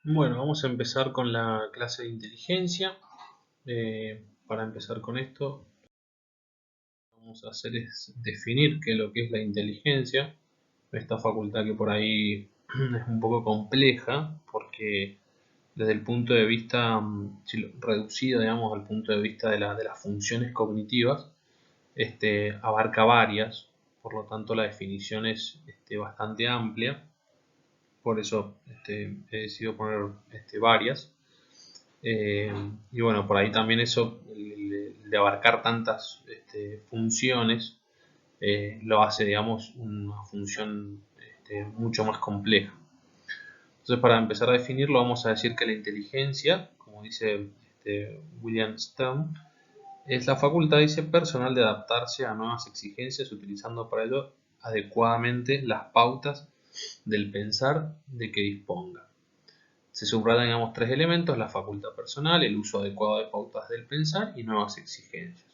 Bueno, vamos a empezar con la clase de inteligencia. Para empezar con esto, lo que vamos a hacer es definir qué es lo que es la inteligencia. Esta facultad que por ahí es un poco compleja, porque desde el punto de vista reducido, digamos, al punto de vista de las funciones cognitivas, abarca varias, por lo tanto la definición es bastante amplia, por eso he decidido poner varias. Eh, y bueno, por ahí también eso, el de abarcar tantas funciones, lo hace, digamos, una función mucho más compleja. Entonces, para empezar a definirlo, vamos a decir que la inteligencia, como dice William Stone, es la facultad, dice, personal de adaptarse a nuevas exigencias, utilizando para ello adecuadamente las pautas del pensar de que disponga. Se subrayan, digamos, tres elementos: la facultad personal, el uso adecuado de pautas del pensar y nuevas exigencias.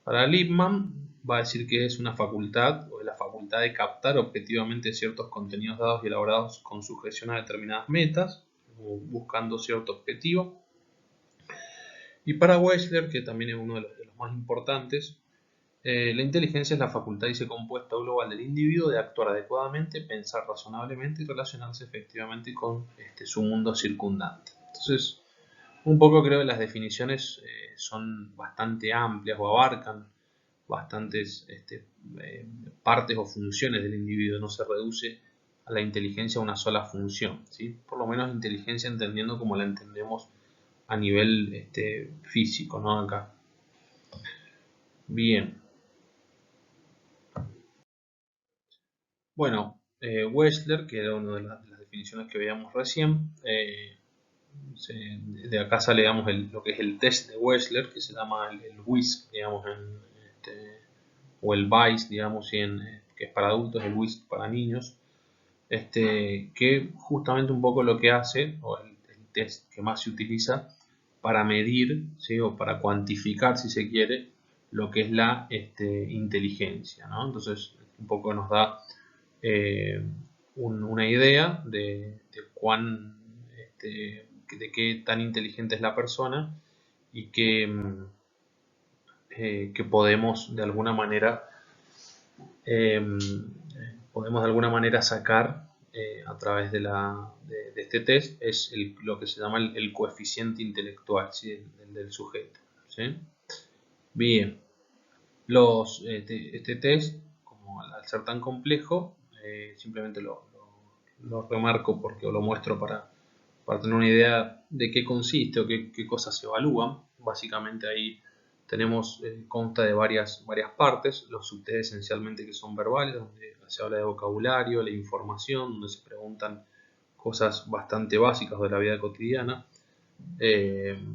Para Lippmann va a decir que es una facultad, o la facultad de captar objetivamente ciertos contenidos dados y elaborados con sujeción a determinadas metas, buscando cierto objetivo. Y para Wechsler, que también es uno de los más importantes, la inteligencia es la facultad, dice, compuesta global del individuo de actuar adecuadamente, pensar razonablemente y relacionarse efectivamente con su mundo circundante. Entonces, un poco creo que las definiciones son bastante amplias o abarcan bastantes partes o funciones del individuo, no se reduce a la inteligencia a una sola función, ¿sí? Por lo menos inteligencia entendiendo como la entendemos a nivel físico, ¿no? Acá. Bien. Bueno, Wechsler, que era una de las definiciones que veíamos recién, de acá sale, digamos, lo que es el test de Wechsler, que se llama el WISC, digamos, o el VICE, digamos, que es para adultos, el WISC para niños, que justamente un poco lo que hace, o el test que más se utiliza para medir, ¿sí? O para cuantificar, si se quiere, lo que es la inteligencia, ¿no? Entonces, un poco nos da eh, una idea de qué tan inteligente es la persona y que podemos de alguna manera sacar a través de este test es lo que se llama el coeficiente intelectual, ¿sí? Del sujeto, ¿sí? Bien, este test, como al ser tan complejo, simplemente lo remarco porque lo muestro para tener una idea de qué consiste o qué cosas se evalúan. Básicamente ahí tenemos, consta de varias partes, los subtest esencialmente que son verbales, donde se habla de vocabulario, la información, donde se preguntan cosas bastante básicas de la vida cotidiana,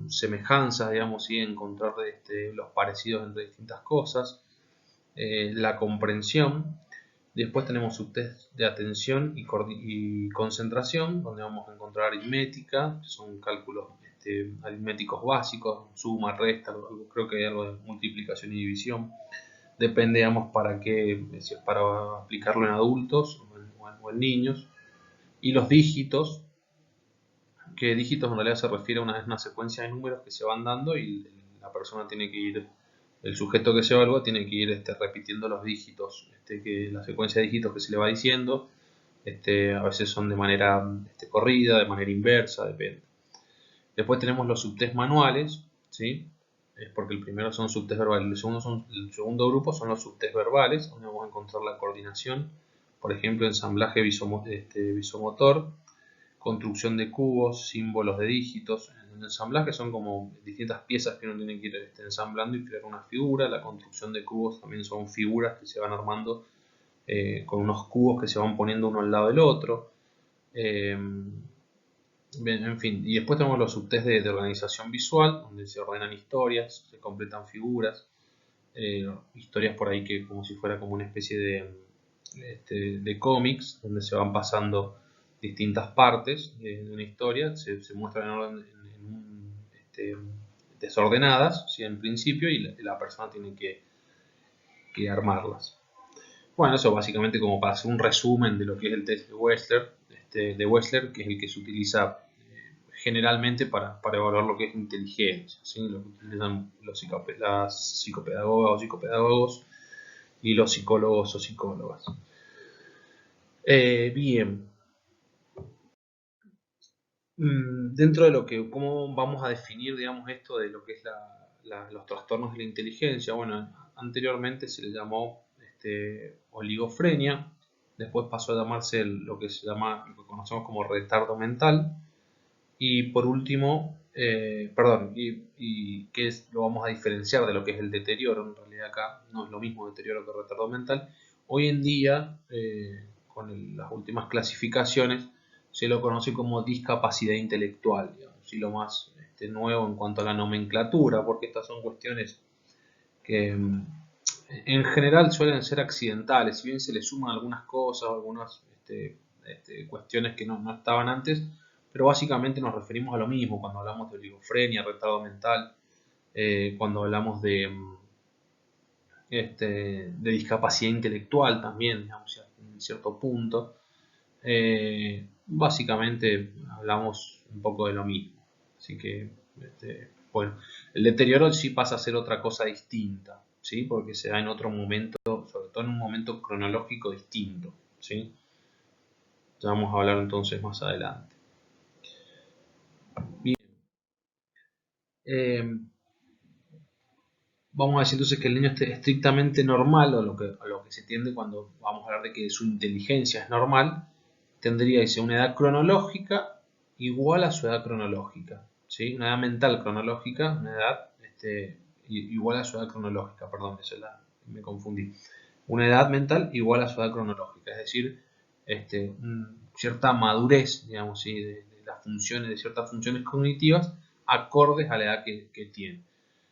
semejanzas, digamos, y encontrar los parecidos entre distintas cosas, la comprensión. Después tenemos subtest de atención y concentración, donde vamos a encontrar aritmética, que son cálculos aritméticos básicos, suma, resta, creo que hay algo de multiplicación y división. Depende, digamos, para qué, si es para aplicarlo en adultos o en niños. Y los dígitos, que dígitos en realidad se refiere a una secuencia de números que se van dando y la persona tiene que ir, el sujeto que se evalúa tiene que ir repitiendo los dígitos, la secuencia de dígitos que se le va diciendo, a veces son de manera corrida, de manera inversa, depende. Después tenemos los subtest manuales, ¿sí? Es porque el primero son subtest verbales, el segundo grupo son los subtest verbales, donde vamos a encontrar la coordinación, por ejemplo, ensamblaje visomotor, construcción de cubos, símbolos de dígitos. En el ensamblaje son como distintas piezas que uno tiene que ir ensamblando y crear una figura. La construcción de cubos también son figuras que se van armando con unos cubos que se van poniendo uno al lado del otro. Bien, en fin, y después tenemos los subtests de organización visual, donde se ordenan historias, se completan figuras, historias por ahí que como si fuera como una especie de cómics, donde se van pasando distintas partes de una historia, se muestran en orden, desordenadas, ¿sí? En principio, y la persona tiene que armarlas. Bueno, eso básicamente como para hacer un resumen de lo que es el test de Wechsler, que es el que se utiliza generalmente para evaluar lo que es inteligencia, ¿sí? Lo que utilizan las psicopedagogas o psicopedagogos y los psicólogos o psicólogas. Bien. Dentro de lo que, cómo vamos a definir, digamos, esto de lo que es los trastornos de la inteligencia. Bueno, anteriormente se le llamó oligofrenia, después pasó a llamarse lo que conocemos como retardo mental, y por último, y que lo vamos a diferenciar de lo que es el deterioro. En realidad acá no es lo mismo deterioro que retardo mental. Hoy en día, con las últimas clasificaciones, se lo conoce como discapacidad intelectual, digamos, y lo más nuevo en cuanto a la nomenclatura, porque estas son cuestiones que en general suelen ser accidentales. Si bien se le suman algunas cosas, algunas cuestiones que no estaban antes, pero básicamente nos referimos a lo mismo cuando hablamos de oligofrenia, retardo mental, cuando hablamos de discapacidad intelectual también, digamos, en cierto punto. Básicamente hablamos un poco de lo mismo. Así que, bueno, el deterioro sí pasa a ser otra cosa distinta, ¿sí? Porque se da en otro momento, sobre todo en un momento cronológico distinto, ¿sí? Ya vamos a hablar entonces más adelante. Bien. Vamos a decir entonces que el niño esté estrictamente normal, o a lo que se tiende cuando vamos a hablar de que su inteligencia es normal, tendría que ser una edad cronológica igual a su edad cronológica, ¿sí? Una edad mental cronológica, una edad igual a su edad cronológica, perdón, me confundí. Una edad mental igual a su edad cronológica, es decir, cierta madurez, digamos, ¿sí? de las funciones, de ciertas funciones cognitivas acordes a la edad que tiene.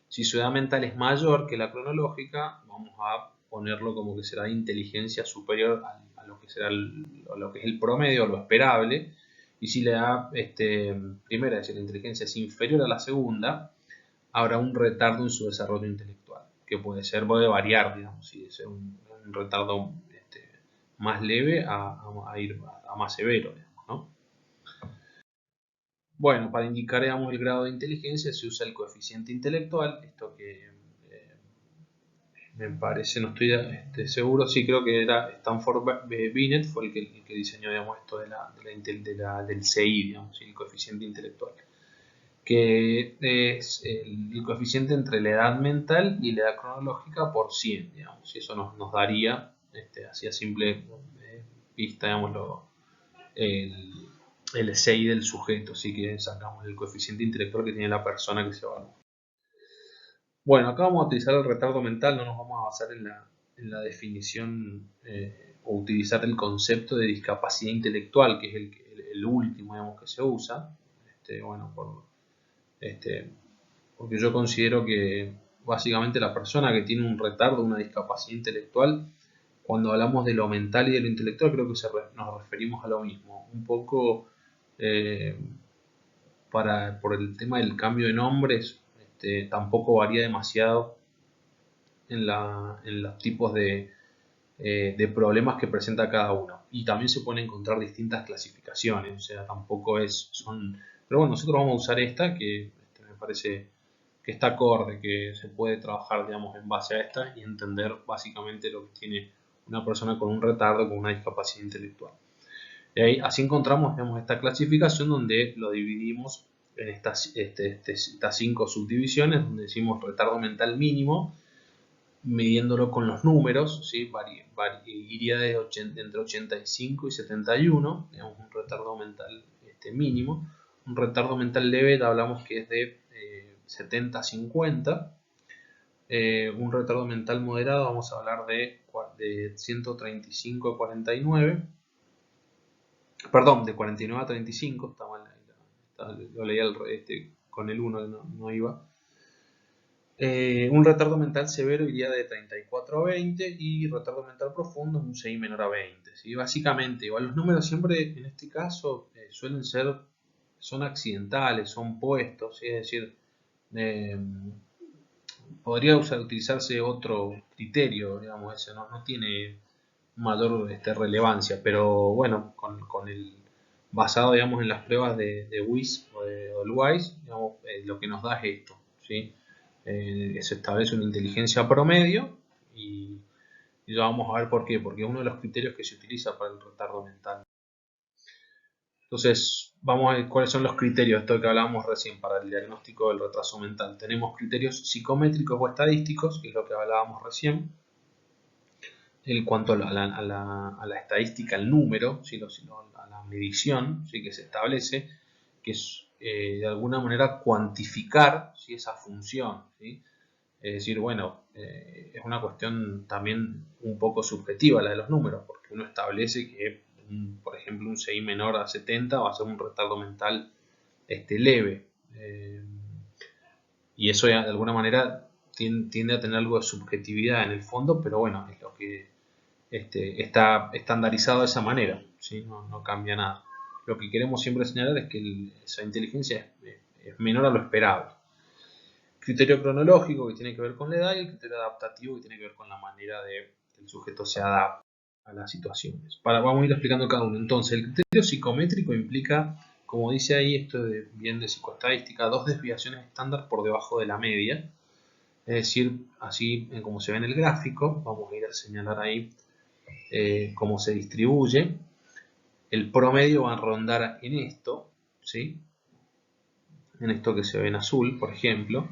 Si su edad mental es mayor que la cronológica, vamos a ponerlo como que será inteligencia superior a lo que será lo que es el promedio, lo esperable. Y si la edad primera, es decir, la inteligencia es inferior a la segunda, habrá un retardo en su desarrollo intelectual, que puede variar, digamos, si de ser un retardo más leve a ir a más severo, digamos, ¿no? Bueno, para indicar, digamos, el grado de inteligencia se usa el coeficiente intelectual, esto que me parece, no estoy seguro, sí creo que era Stanford Binet, fue el que diseñó, digamos, esto del CI, digamos, el coeficiente intelectual, que es el coeficiente entre la edad mental y la edad cronológica por 100, digamos, y eso nos daría, así a simple vista, digamos, el, el CI del sujeto, así que sacamos el coeficiente intelectual que tiene la persona que se evalúa. Bueno, acá vamos a utilizar el retardo mental, no nos vamos a basar en la definición o utilizar el concepto de discapacidad intelectual, que es el último, digamos, que se usa. Bueno, porque yo considero que básicamente la persona que tiene un retardo, una discapacidad intelectual, cuando hablamos de lo mental y de lo intelectual, creo que nos referimos a lo mismo. Un poco por el tema del cambio de nombres, tampoco varía demasiado en los tipos de problemas que presenta cada uno. Y también se pueden encontrar distintas clasificaciones, o sea, tampoco son... Pero bueno, nosotros vamos a usar esta que me parece que está acorde, que se puede trabajar, digamos, en base a esta y entender básicamente lo que tiene una persona con un retardo, con una discapacidad intelectual. Y ahí, así encontramos, digamos, esta clasificación donde lo dividimos en estas 5 subdivisiones, donde decimos retardo mental mínimo, midiéndolo con los números, ¿sí? Iría entre 85 y 71, digamos, un retardo mental mínimo. Un retardo mental leve, hablamos que es de 70 a 50. Un retardo mental moderado, vamos a hablar de 135 a 49. Perdón, de 49 a 35, está mal, lo leía con el 1, no iba. Un retardo mental severo iría de 34 a 20 y retardo mental profundo un 6 menor a 20. ¿Sí? Básicamente, igual los números siempre en este caso son accidentales, son puestos, ¿sí? Es decir, podría utilizarse otro criterio, digamos, ese no tiene mayor relevancia, pero bueno, basado, digamos, en las pruebas de WIS o del WISE, digamos, lo que nos da es esto, ¿sí? Se establece una inteligencia promedio y ya vamos a ver por qué, porque es uno de los criterios que se utiliza para el retardo mental. Entonces, vamos a ver cuáles son los criterios, esto que hablábamos recién, para el diagnóstico del retraso mental. Tenemos criterios psicométricos o estadísticos, que es lo que hablábamos recién. En cuanto a la estadística, el número, a la medición, ¿sí? Que se establece, que es de alguna manera cuantificar, ¿sí? Esa función, ¿sí? Es decir, bueno, es una cuestión también un poco subjetiva la de los números, porque uno establece que, por ejemplo, un CI menor a 70 va a ser un retardo mental leve. Y eso de alguna manera tiende a tener algo de subjetividad en el fondo, pero bueno, es lo que está estandarizado de esa manera, ¿sí? No cambia nada. Lo que queremos siempre señalar es que esa inteligencia es menor a lo esperable. Criterio cronológico, que tiene que ver con la edad, y el criterio adaptativo, que tiene que ver con la manera de que el sujeto se adapta a las situaciones. Vamos a ir explicando cada uno. Entonces, el criterio psicométrico implica, como dice ahí, esto bien de psicoestadística, 2 desviaciones estándar por debajo de la media. Es decir, así como se ve en el gráfico, vamos a ir a señalar ahí cómo se distribuye. El promedio va a rondar en esto, ¿sí? En esto que se ve en azul, por ejemplo,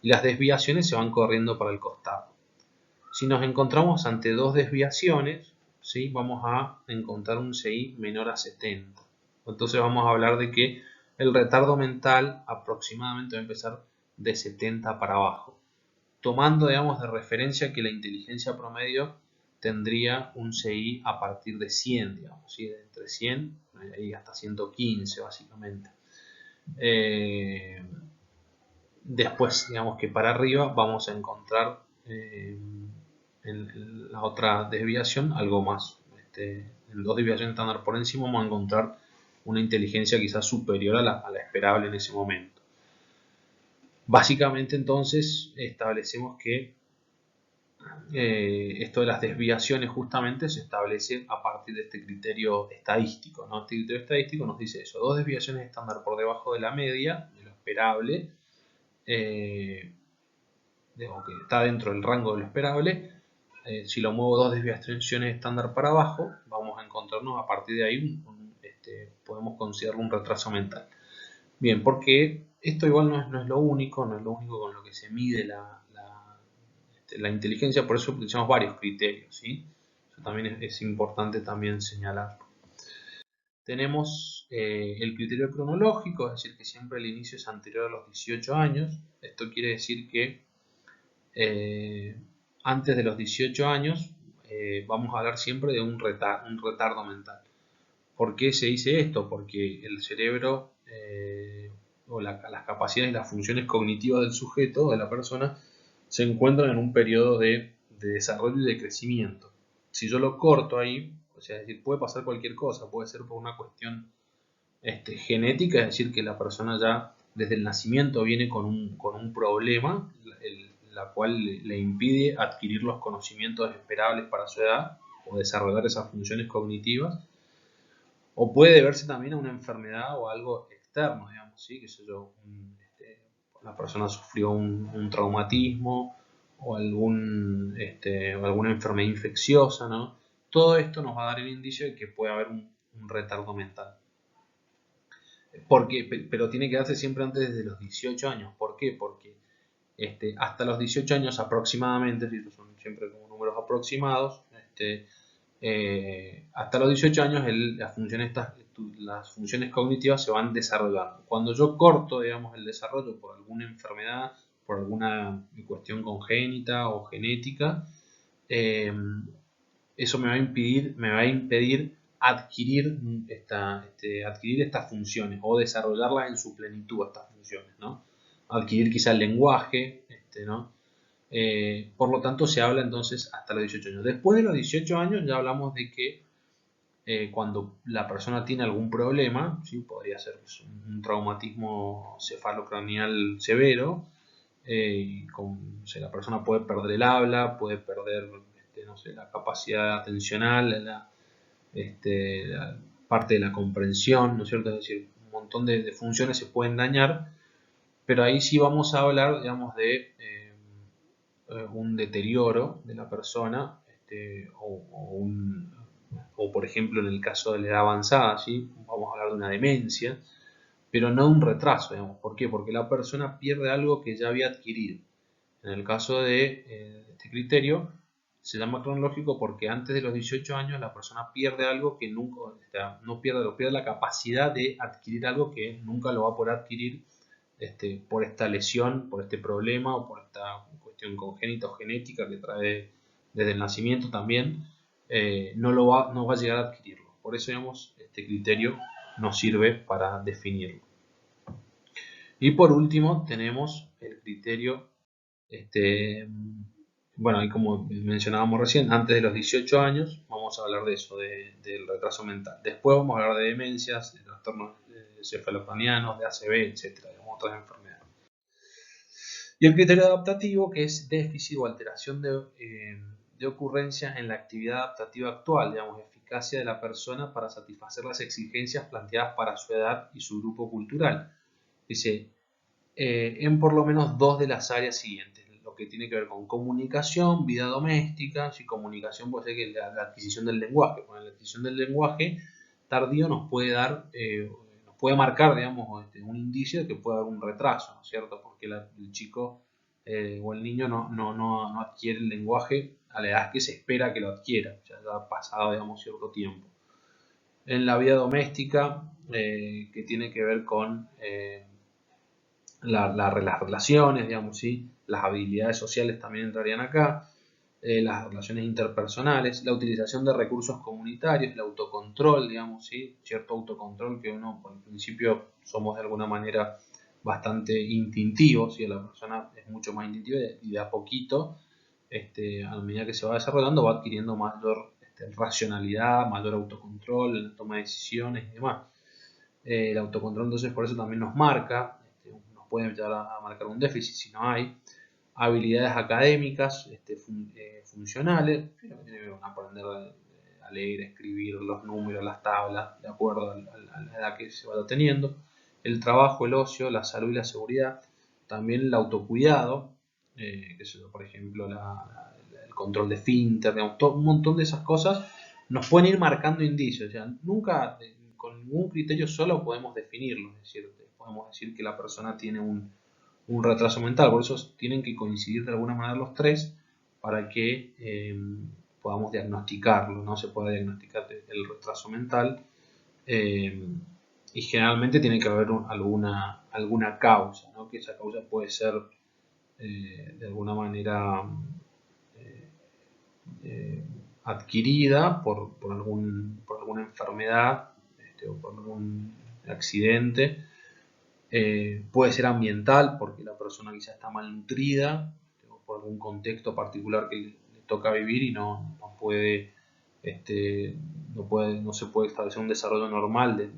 y las desviaciones se van corriendo para el costado. Si nos encontramos ante 2 desviaciones, ¿sí? Vamos a encontrar un CI menor a 70. Entonces vamos a hablar de que el retardo mental aproximadamente va a empezar de 70 para abajo, tomando, digamos, de referencia que la inteligencia promedio tendría un CI a partir de 100, digamos, ¿sí? De entre 100 y hasta 115 básicamente. Después, digamos que para arriba vamos a encontrar en la otra desviación algo más. En 2 desviaciones estándar por encima vamos a encontrar una inteligencia quizás superior a la esperable en ese momento. Básicamente entonces establecemos que esto de las desviaciones justamente se establece a partir de este criterio estadístico, ¿no? Este criterio estadístico nos dice eso: 2 desviaciones estándar por debajo de la media, de lo esperable, que está dentro del rango de lo esperable. Si lo muevo 2 desviaciones estándar para abajo, vamos a encontrarnos a partir de ahí podemos considerarlo un retraso mental. Bien, porque esto igual no es lo único, no es lo único con lo que se mide la inteligencia, por eso utilizamos varios criterios, ¿sí? Eso también es importante también señalar. Tenemos el criterio cronológico, es decir, que siempre el inicio es anterior a los 18 años. Esto quiere decir que antes de los 18 años vamos a hablar siempre de un retardo mental. ¿Por qué se dice esto? Porque el cerebro o las capacidades y las funciones cognitivas del sujeto, de la persona, se encuentran en un periodo de desarrollo y de crecimiento. Si yo lo corto ahí, o sea, es decir, puede pasar cualquier cosa, puede ser por una cuestión genética, es decir, que la persona ya desde el nacimiento viene con un problema, la cual le impide adquirir los conocimientos esperables para su edad o desarrollar esas funciones cognitivas. O puede deberse también a una enfermedad o algo externo, digamos, ¿sí? Que sé yo, la persona sufrió un traumatismo o alguna enfermedad infecciosa, ¿no? Todo esto nos va a dar el indicio de que puede haber un retardo mental. Pero tiene que darse siempre antes de los 18 años. ¿Por qué? Porque hasta los 18 años aproximadamente, estos son siempre como números aproximados, hasta los 18 años las funciones cognitivas se van desarrollando. Cuando yo corto, digamos, el desarrollo por alguna enfermedad, por alguna cuestión congénita o genética, eso me va a impedir adquirir estas funciones o desarrollarlas en su plenitud, estas funciones, ¿no? Adquirir quizá el lenguaje, ¿no? Por lo tanto, se habla entonces hasta los 18 años. Después de los 18 años ya hablamos de que cuando la persona tiene algún problema, ¿sí? Podría ser un traumatismo cefalocraneal severo, la persona puede perder el habla, puede perder la capacidad atencional, la parte de la comprensión, ¿no es cierto? Es decir, un montón de funciones se pueden dañar, pero ahí sí vamos a hablar, digamos, de un deterioro de la persona, o por ejemplo en el caso de la edad avanzada, ¿sí? Vamos a hablar de una demencia, pero no un retraso, digamos. ¿Por qué? Porque la persona pierde algo que ya había adquirido. En el caso de este criterio, se llama cronológico porque antes de los 18 años la persona pierde algo que nunca, pierde la capacidad de adquirir algo que nunca lo va a poder adquirir por esta lesión, por este problema o por esta cuestión congénita o genética que trae desde el nacimiento también, no va a llegar a adquirirlo. Por eso, digamos, este criterio nos sirve para definirlo. Y por último tenemos el criterio, bueno, ahí como mencionábamos recién, antes de los 18 años vamos a hablar de eso, del retraso mental. Después vamos a hablar de demencias, de trastornos cefalocranianos, de ACV, etcétera, digamos, otras enfermedades. Y el criterio adaptativo, que es déficit o alteración de ocurrencia en la actividad adaptativa actual, digamos, eficacia de la persona para satisfacer las exigencias planteadas para su edad y su grupo cultural. Dice, en por lo menos dos de las áreas siguientes, lo que tiene que ver con comunicación, vida doméstica. Si comunicación puede ser que la adquisición del lenguaje, bueno, la adquisición del lenguaje tardío nos puede dar, nos puede marcar, digamos, un indicio de que puede haber un retraso, ¿no es cierto? Porque el chico o el niño no adquiere el lenguaje a la edad que se espera que lo adquiera, ya ha pasado, digamos, cierto tiempo. En la vida doméstica, que tiene que ver con las relaciones, digamos, ¿sí? Las habilidades sociales también entrarían acá, las relaciones interpersonales, la utilización de recursos comunitarios, el autocontrol, digamos, ¿sí? Cierto autocontrol que uno, por el principio, somos de alguna manera bastante instintivos, ¿sí? La persona es mucho más instintiva y de a poquito, a medida que se va desarrollando, va adquiriendo mayor racionalidad, mayor autocontrol en la toma de decisiones y demás. El autocontrol, entonces, por eso también nos marca, nos puede llegar a marcar un déficit si no hay. Habilidades académicas funcionales, que tiene que ver con aprender a leer, a escribir los números, las tablas, de acuerdo a la edad que se vaya teniendo. El trabajo, el ocio, la salud y la seguridad. También el autocuidado, que es, por ejemplo, el control de esfínter, un montón de esas cosas nos pueden ir marcando indicios. O sea, nunca con ningún criterio solo podemos definirlo, es decir, podemos decir que la persona tiene un retraso mental, por eso tienen que coincidir de alguna manera los tres para que podamos diagnosticarlo, no se puede diagnosticar el retraso mental, y generalmente tiene que haber alguna causa, ¿no? Que esa causa puede ser de alguna manera adquirida por alguna enfermedad o por algún accidente. Puede ser ambiental porque la persona quizá está malnutrida o por algún contexto particular que le toca vivir y no se puede establecer un desarrollo normal del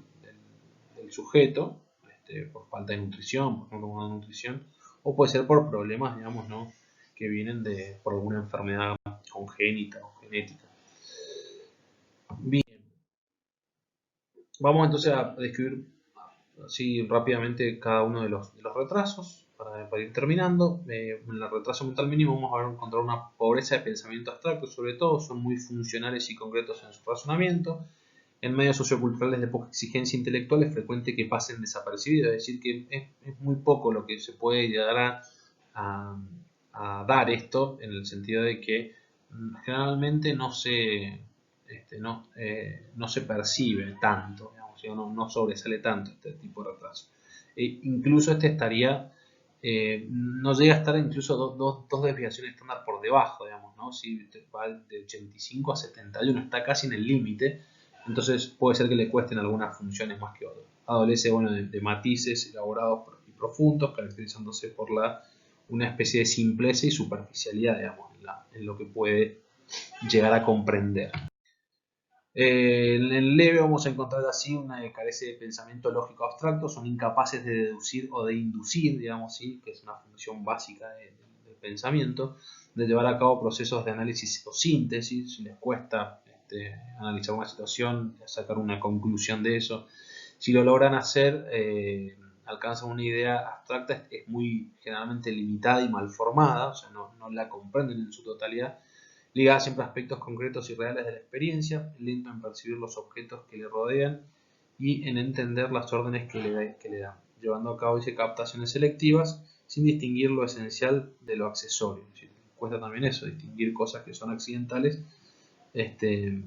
sujeto, por falta de nutrición, por ejemplo, una nutrición, o puede ser por problemas, digamos, ¿no? Que vienen por alguna enfermedad congénita o genética. Bien, vamos entonces a describir así rápidamente cada uno de los retrasos para ir terminando. En el retraso mental mínimo vamos a encontrar una pobreza de pensamiento abstracto, sobre todo son muy funcionales y concretos en su razonamiento. En medios socioculturales de poca exigencia intelectual es frecuente que pasen desapercibidos, es decir, que es muy poco lo que se puede llegar a dar esto, en el sentido de que generalmente no se percibe tanto, digamos, no sobresale tanto este tipo de retraso. Incluso no llega a estar incluso dos desviaciones estándar por debajo, digamos, ¿no? Si va de 85 a 71, está casi en el límite, entonces puede ser que le cuesten algunas funciones más que otras. Adolece, bueno, de matices elaborados y profundos, caracterizándose por una especie de simpleza y superficialidad, digamos, en lo que puede llegar a comprender. En el leve vamos a encontrar así una que carece de pensamiento lógico abstracto, son incapaces de deducir o de inducir, digamos, ¿sí? Que es una función básica del pensamiento, de llevar a cabo procesos de análisis o síntesis, si les cuesta analizar una situación, sacar una conclusión de eso, Si lo logran hacer, alcanzan una idea abstracta, es muy generalmente limitada y mal formada, o sea, no la comprenden en su totalidad, ligada siempre a aspectos concretos y reales de la experiencia, lento en percibir los objetos que le rodean y en entender las órdenes que le dan, llevando a cabo captaciones selectivas sin distinguir lo esencial de lo accesorio. Es decir, cuesta también eso, distinguir cosas que son accidentales de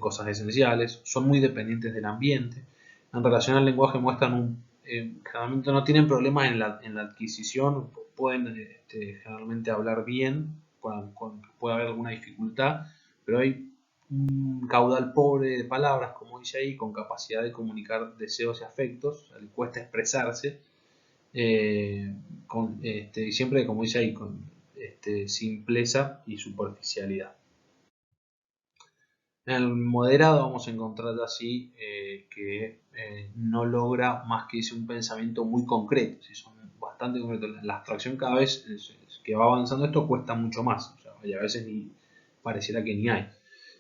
cosas esenciales. Son muy dependientes del ambiente. En relación al lenguaje muestran generalmente no tienen problemas en la adquisición, pueden generalmente hablar bien, puede haber alguna dificultad, pero hay un caudal pobre de palabras, como dice ahí, con capacidad de comunicar deseos y afectos, o sea, le cuesta expresarse, y siempre, como dice ahí, con simpleza y superficialidad. En el moderado vamos a encontrar así que no logra más que un pensamiento muy concreto, si son bastante concretos. La abstracción cada vez que va avanzando esto cuesta mucho más, o sea, y a veces ni pareciera que ni hay,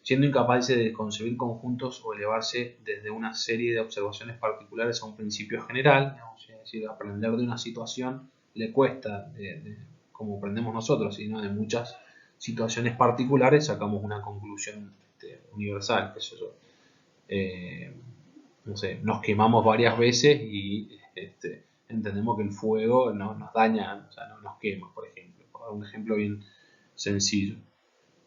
siendo incapaz de concebir conjuntos o elevarse desde una serie de observaciones particulares a un principio general, digamos, es decir, aprender de una situación le cuesta, como aprendemos nosotros, sino de muchas situaciones particulares sacamos una conclusión universal, qué sé yo. No sé, nos quemamos varias veces y entendemos que el fuego nos daña, o sea, no nos quema, por ejemplo, por dar un ejemplo bien sencillo.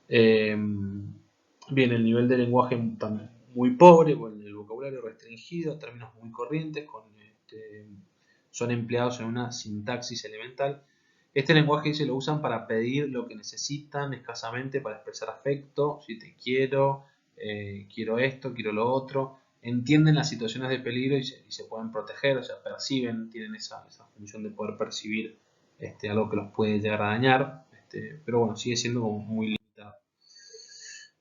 Bien, el nivel de lenguaje también muy pobre, con el vocabulario restringido, términos muy corrientes, son empleados en una sintaxis elemental. Este lenguaje se lo usan para pedir lo que necesitan escasamente para expresar afecto, si te quiero, quiero esto, quiero lo otro. Entienden las situaciones de peligro y se pueden proteger, o sea, perciben, tienen esa función de poder percibir algo que los puede llegar a dañar, pero bueno, sigue siendo como muy limitado.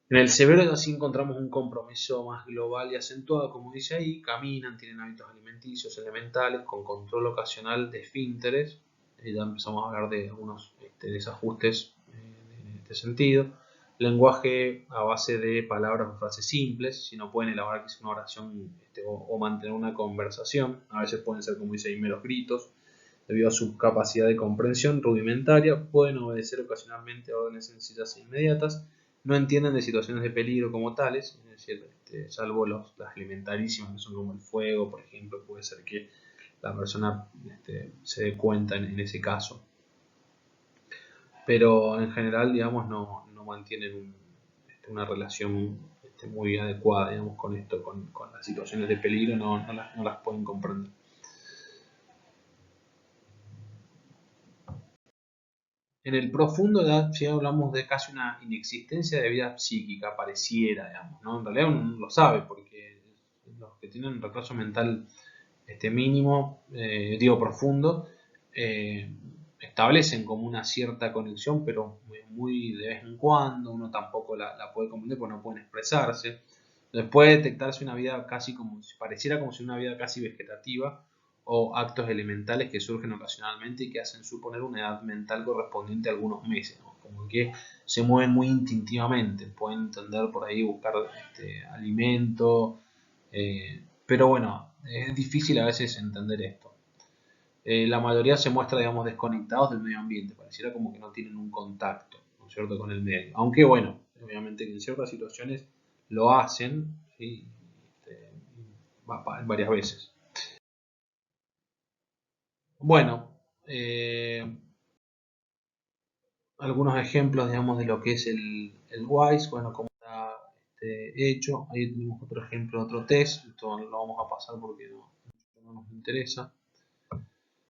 En el severo así encontramos un compromiso más global y acentuado, como dice ahí, caminan, tienen hábitos alimenticios elementales, con control ocasional de esfínteres, ya empezamos a hablar de algunos desajustes en este sentido. Lenguaje a base de palabras o frases simples, si no pueden elaborar quizá una oración o mantener una conversación, a veces pueden ser, como dice ahí, meros gritos, debido a su capacidad de comprensión rudimentaria, pueden obedecer ocasionalmente a órdenes sencillas e inmediatas, no entienden de situaciones de peligro como tales, es decir, salvo las elementarísimas que son como el fuego, por ejemplo, puede ser que la persona se dé cuenta en ese caso. Pero en general, digamos, no mantienen una relación muy adecuada, digamos, con esto, con las situaciones de peligro, no las pueden comprender. En el profundo ya hablamos de casi una inexistencia de vida psíquica, pareciera, digamos, ¿no? En realidad uno no lo sabe, porque los que tienen un retraso mental mínimo, profundo, establecen como una cierta conexión, pero muy de vez en cuando, uno tampoco la puede comprender porque no pueden expresarse. Entonces puede detectarse una vida casi como, pareciera como si una vida casi vegetativa, o actos elementales que surgen ocasionalmente y que hacen suponer una edad mental correspondiente a algunos meses, ¿no? Como que se mueven muy instintivamente, pueden entender por ahí, buscar alimento, pero bueno, es difícil a veces entender esto. La mayoría se muestra, digamos, desconectados del medio ambiente, pareciera como que no tienen un contacto, ¿no es cierto?, con el medio. Aunque bueno, obviamente que en ciertas situaciones lo hacen, ¿sí? Varias veces. Bueno, algunos ejemplos, digamos, de lo que es el WISE, bueno, cómo está hecho. Ahí tenemos otro ejemplo, otro test, esto lo vamos a pasar porque no nos interesa.